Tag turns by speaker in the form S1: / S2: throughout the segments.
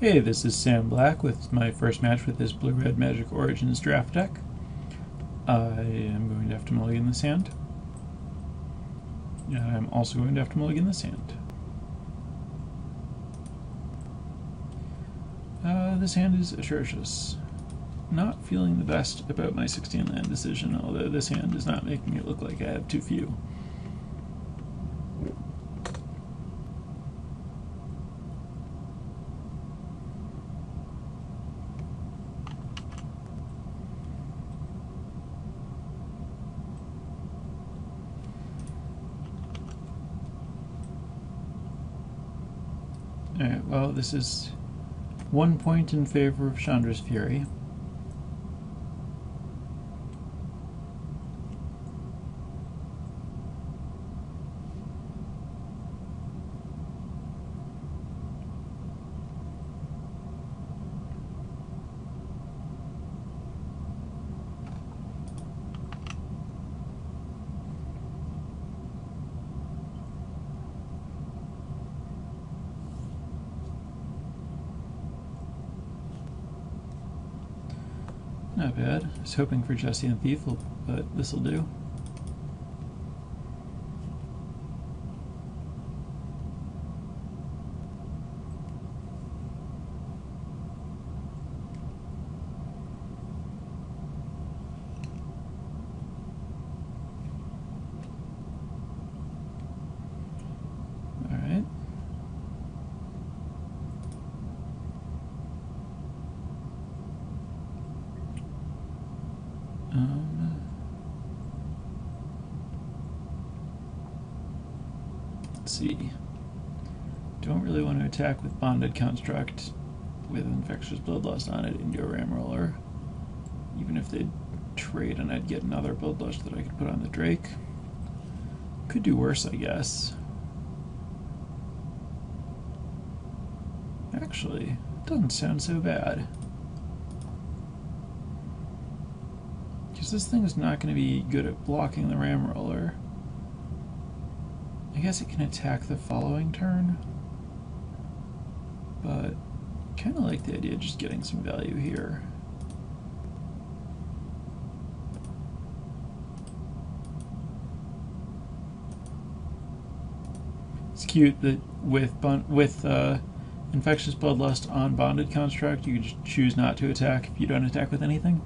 S1: Hey, this is Sam Black with my first match with this Blue-Red Magic Origins draft deck. I am going to have to mulligan this hand. And I'm also going to have to mulligan this hand. This hand is atrocious. Not feeling the best about my 16 land decision, although this hand is not making it look like I have too few. Alright, well, this is 1 point in favor of Chandra's Fury. Not bad. I was hoping for Jesse and Thief, but this'll do. Alright. Let's see. Don't really want to attack with Bonded Construct with Infectious Bloodlust on it into a Ram Roller. Even if they'd trade and I'd get another Bloodlust that I could put on the Drake. Could do worse, I guess. Actually, it doesn't sound so bad. Because this thing is not going to be good at blocking the Ram Roller. I guess it can attack the following turn, but kind of like the idea of just getting some value here. It's cute that with Infectious Bloodlust on Bonded Construct, you can just choose not to attack if you don't attack with anything.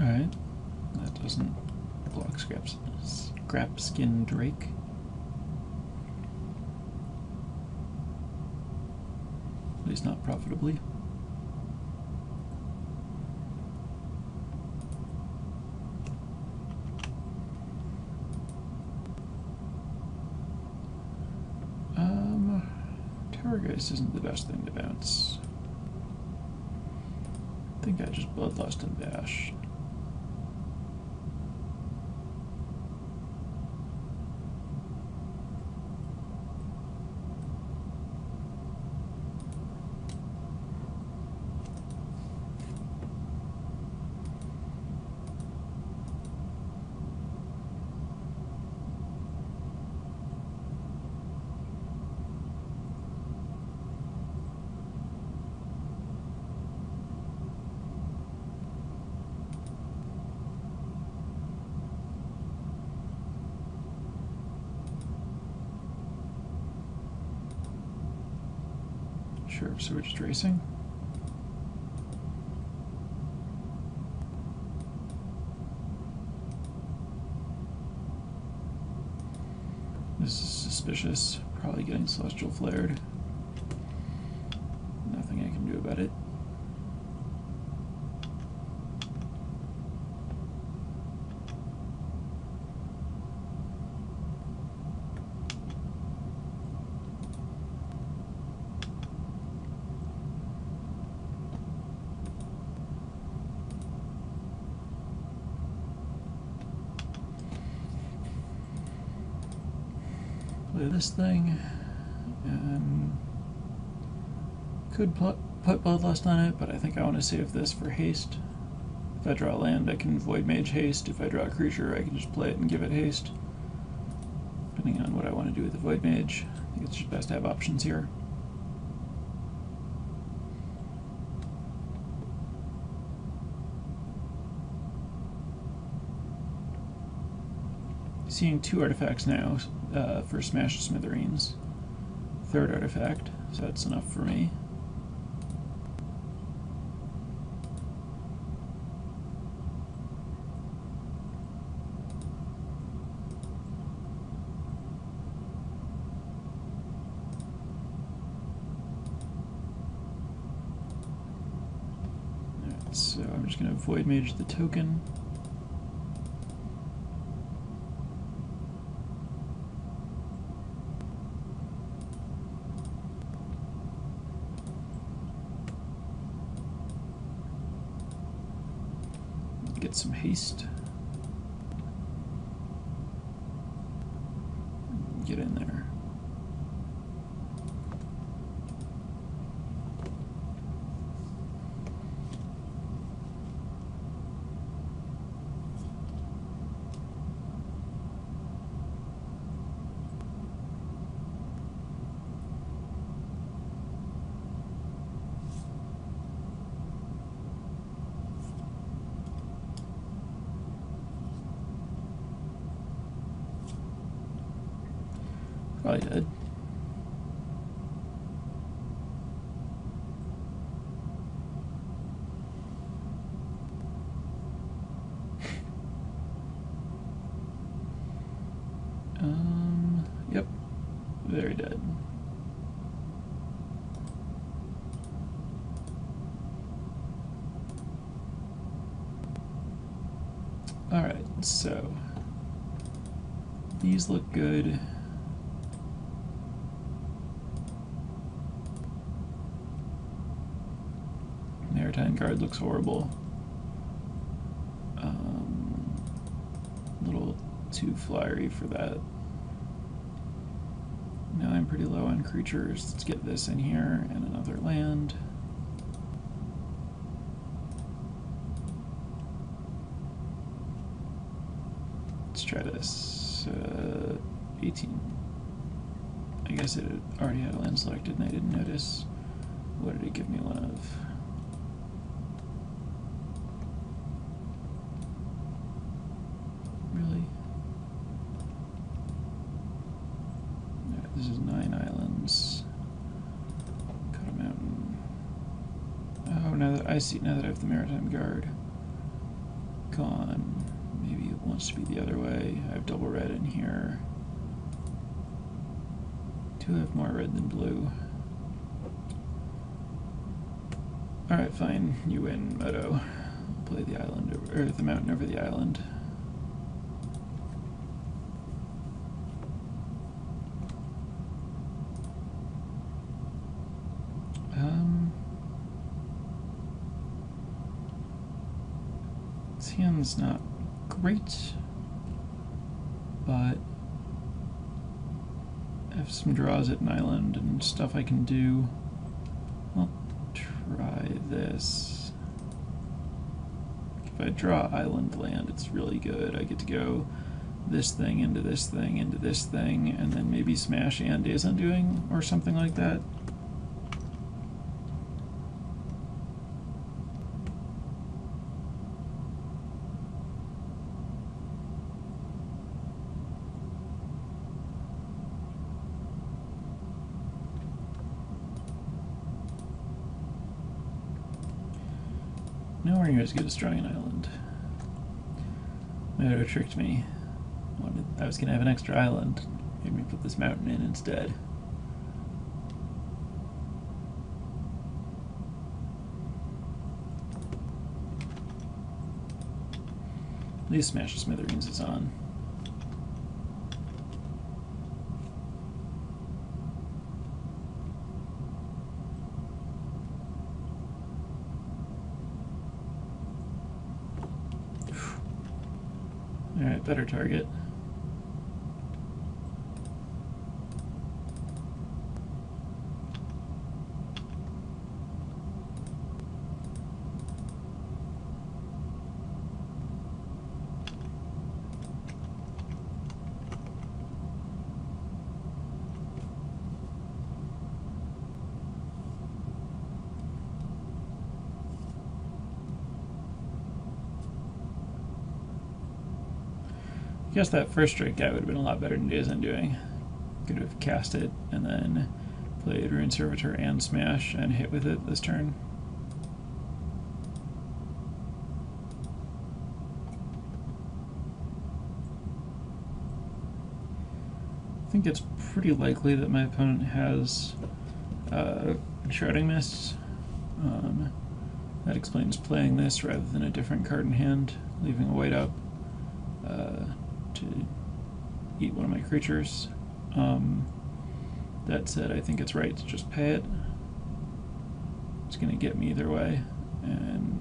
S1: Alright, that doesn't block Scrap Skin Drake. At least not profitably. Terrorgeist isn't the best thing to bounce. I think I just Bloodlust and Bash. Sure, so we're just racing. This is suspicious. Probably getting Celestial Flared. Nothing I can do about it. play this thing, and could put Bloodlust on it, but I think I want to save this for haste. If I draw land, I can Void Mage haste. If I draw a creature, I can just play it and give it haste. Depending on what I want to do with the Void Mage. I think it's just best to have options here. Seeing 2 artifacts now for Smash to Smithereens. 3rd artifact, so that's enough for me. Alright, so I'm just going to Void Mage the token. Get some haste. Get in there. Probably dead. Yep. Very dead. Alright, so these look good. Maritime Guard looks horrible. A little too flyery for that. Now I'm pretty low on creatures. Let's get this in here and another land. Let's try this. 18. I guess it already had a land selected and I didn't notice. What did it give me one of? Really? No, this is 9 islands. Cut a mountain. Oh, now that I now that I have the Maritime Guard gone, maybe it wants to be the other way. I have double red in here. Do have more red than blue. Alright, fine. You win, Moto. Play the island over, or the mountain over the island. This hand's not great, but I have some draws at an island and stuff I can do. I'll try this. If I draw island land, it's really good. I get to go this thing into this thing into this thing, and then maybe smash and Days Undoing or something like that. Nowhere near as good as drawing an island. Moto tricked me. I was gonna have an extra island. Made me put this mountain in instead. At least Smash the Smithereens is on. Alright, better target. I guess that first strike guy would have been a lot better than Days Undoing. Could have cast it and then played Ruin Servitor and Smash and hit with it this turn. I think it's pretty likely that my opponent has Shrouding Mist. That explains playing this rather than a different card in hand, leaving a white up to eat one of my creatures. That said, I think it's right to just pay it. It's going to get me either way, and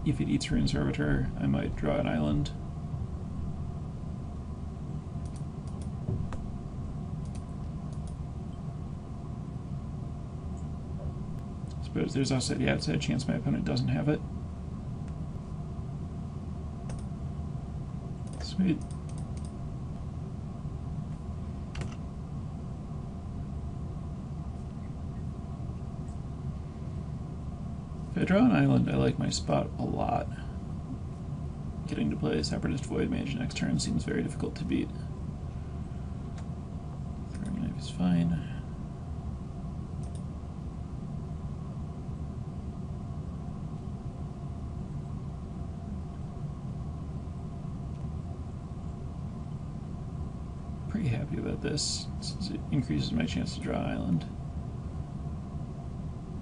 S1: if it eats Ruin Servitor, I might draw an island. I suppose there's also the outside chance my opponent doesn't have it. Sweet. If I draw an island, I like my spot a lot. Getting to play Separatist Void Mage next turn seems very difficult to beat. Throwing Knife is fine. Pretty happy about this, since it increases my chance to draw an island.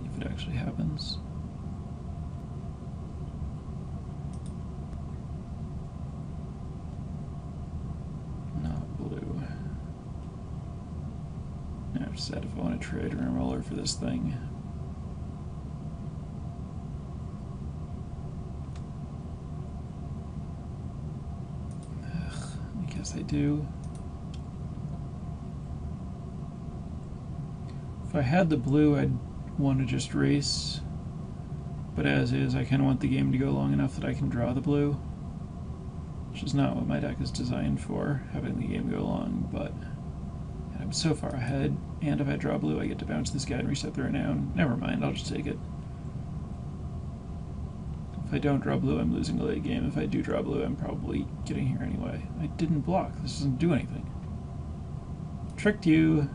S1: If it actually happens. I've decided if I want to trade Rim Roller for this thing. I guess I do. If I had the blue, I'd want to just race. But as is, I kind of want the game to go long enough that I can draw the blue. Which is not what my deck is designed for, having the game go long, but I'm so far ahead, and if I draw blue I get to bounce this guy and reset the renown. Never mind, I'll just take it. If I don't draw blue, I'm losing the late game. If I do draw blue, I'm probably getting here anyway. I didn't block. This doesn't do anything. Tricked you.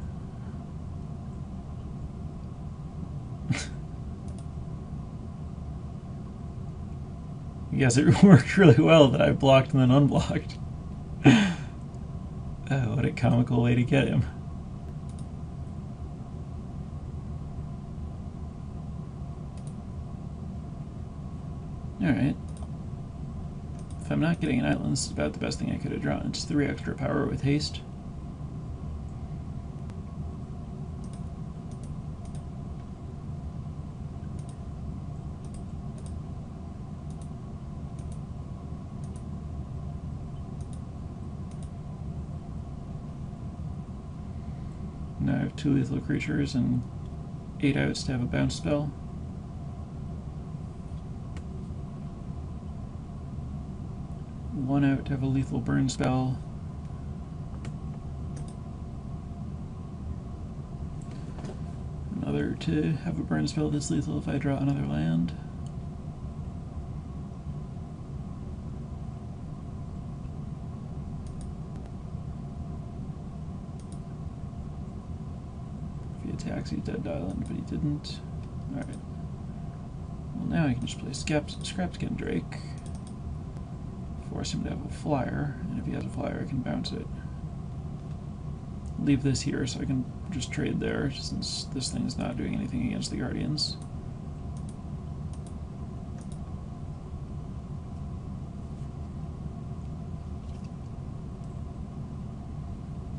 S1: I guess it worked really well that I blocked and then unblocked. Oh, what a comical way to get him. Alright. If I'm not getting an island, this is about the best thing I could have drawn. It's 3 extra power with haste. Now I have 2 lethal creatures and 8 outs to have a bounce spell. One out to have a lethal burn spell. Another to have a burn spell that's lethal if I draw another land. If he attacks, he's dead to island, but he didn't. Alright. Well, now I can just play Scrapskin Drake. Force him to have a flyer, and if he has a flyer I can bounce it. Leave this here so I can just trade there, since this thing's not doing anything against the Guardians.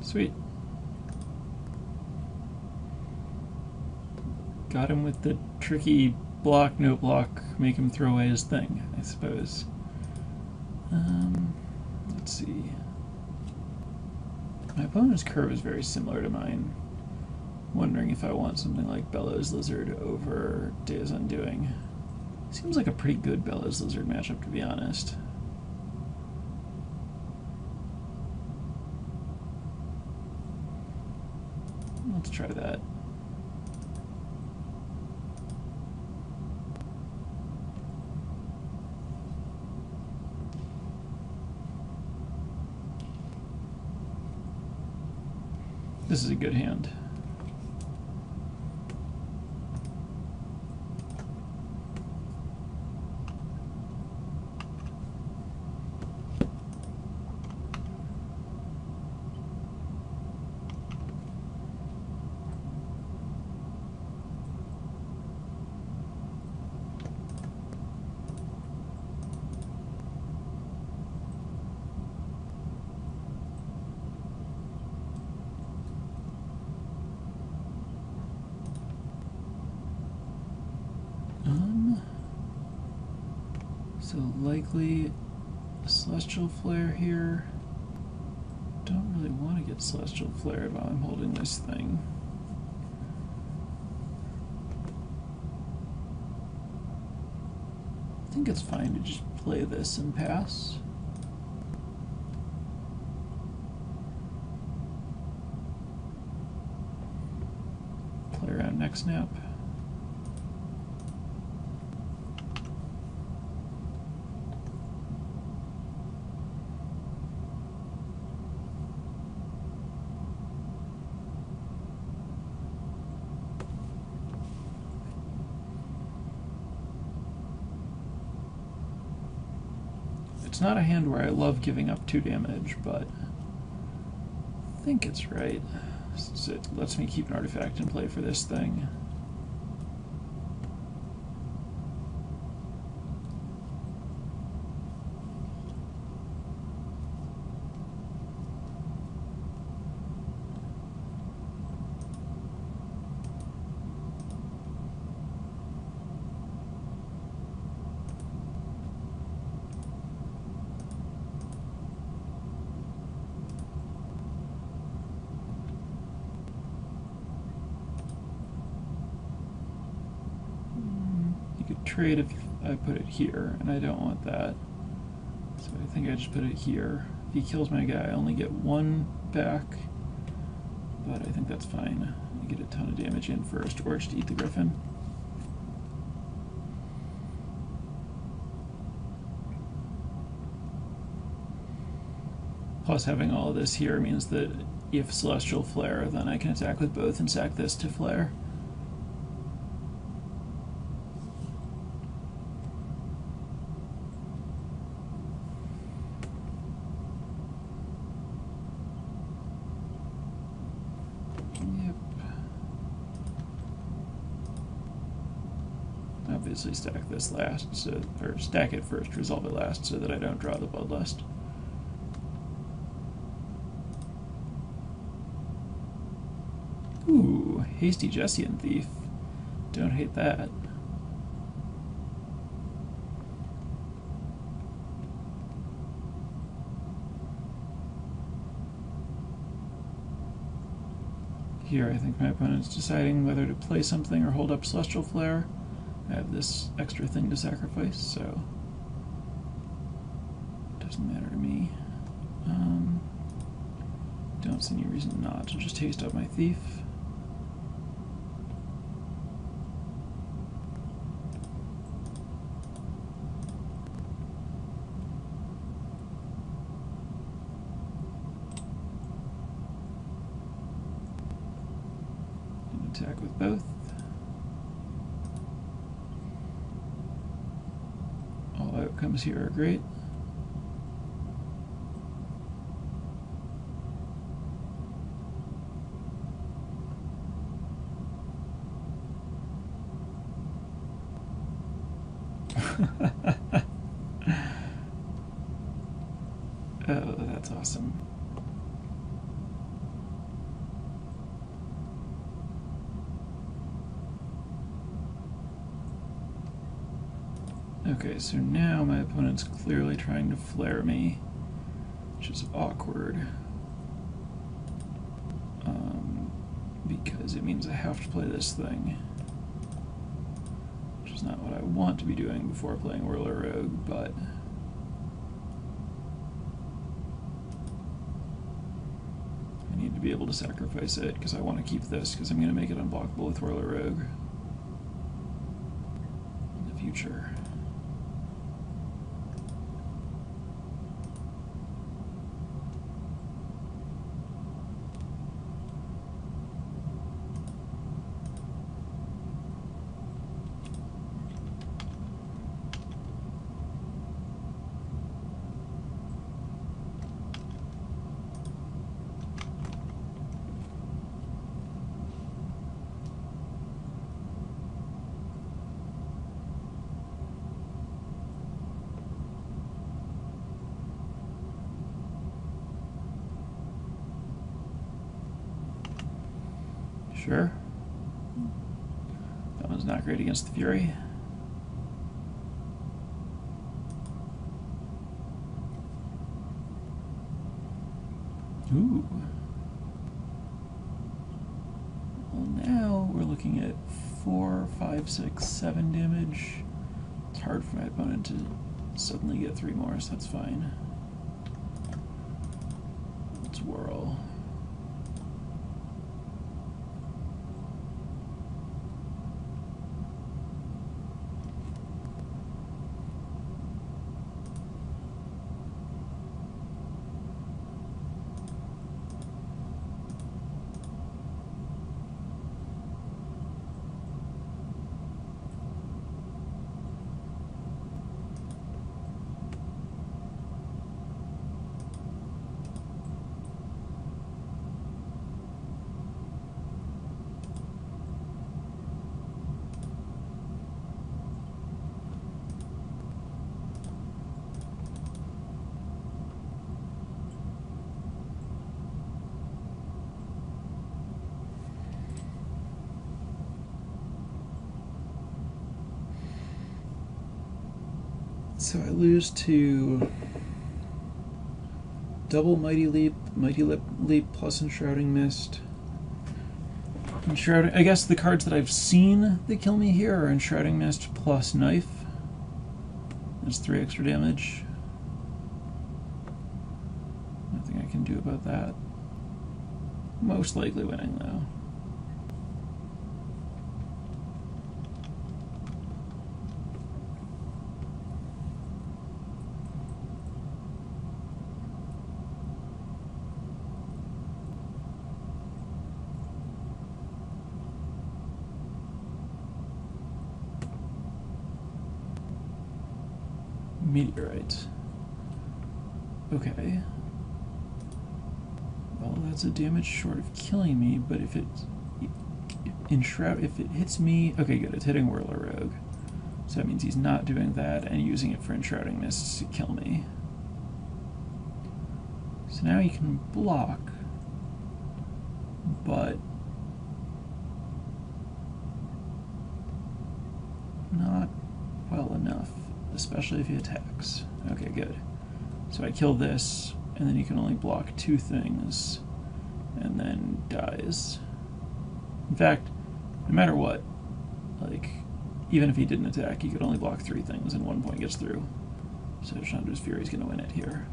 S1: Sweet. Got him with the tricky block, no block, make him throw away his thing, I suppose. Let's see. My opponent's curve is very similar to mine. Wondering if I want something like Bellows Lizard over Days Undoing. Seems like a pretty good Bellows Lizard matchup, to be honest. Let's try that. This is a good hand. So likely a Celestial Flare here. Don't really want to get Celestial Flared while I'm holding this thing. I think it's fine to just play this and pass. Play around next snap. It's not a hand where I love giving up 2 damage, but I think it's right. So it lets me keep an artifact in play for this thing. Trade if I put it here, and I don't want that. So I think I just put it here. If he kills my guy, I only get 1 back, but I think that's fine. I get a ton of damage in first, or just eat the Griffin. Plus having all of this here means that if Celestial Flare, then I can attack with both and sack this to Flare. Obviously stack this last, so, or stack it first, resolve it last, so that I don't draw the Bloodlust. Ooh, Hasty Jessian Thief. Don't hate that. Here, I think my opponent's deciding whether to play something or hold up Celestial Flare. I have this extra thing to sacrifice, so it doesn't matter to me. Don't see any reason not to just haste up my Thief. And attack with both. Outcomes here are great. Oh, that's awesome. Okay, so now my opponent's clearly trying to flare me, which is awkward. Because it means I have to play this thing, which is not what I want to be doing before playing Whirler Rogue, but I need to be able to sacrifice it because I want to keep this, because I'm going to make it unblockable with Whirler Rogue in the future. Sure. That one's not great against the Fury. Ooh. Well, now we're looking at 4, 5, 6, 7 damage. It's hard for my opponent to suddenly get 3 more, so that's fine. Let's whirl. So I lose to double Mighty Leap plus Enshrouding Mist. I guess the cards that I've seen that kill me here are Enshrouding Mist plus Knife. That's 3 extra damage. Nothing I can do about that. Most likely winning, though. Meteorite. Okay. Well, that's a damage short of killing me, but if it hits me, okay, good. It's hitting Whirler Rogue, so that means he's not doing that and using it for Enshrouding Mists to kill me. So now he can block, but not well enough, especially if he attacks. Okay, good. So I kill this, and then he can only block 2 things, and then dies. In fact, no matter what, like, even if he didn't attack, he could only block 3 things, and 1 point gets through. So Chandra's Fury's gonna win it here.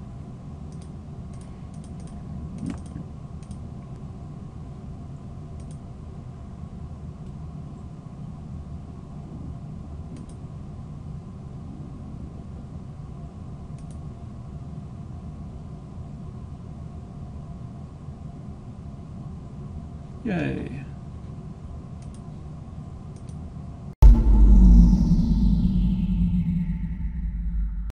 S1: Yay.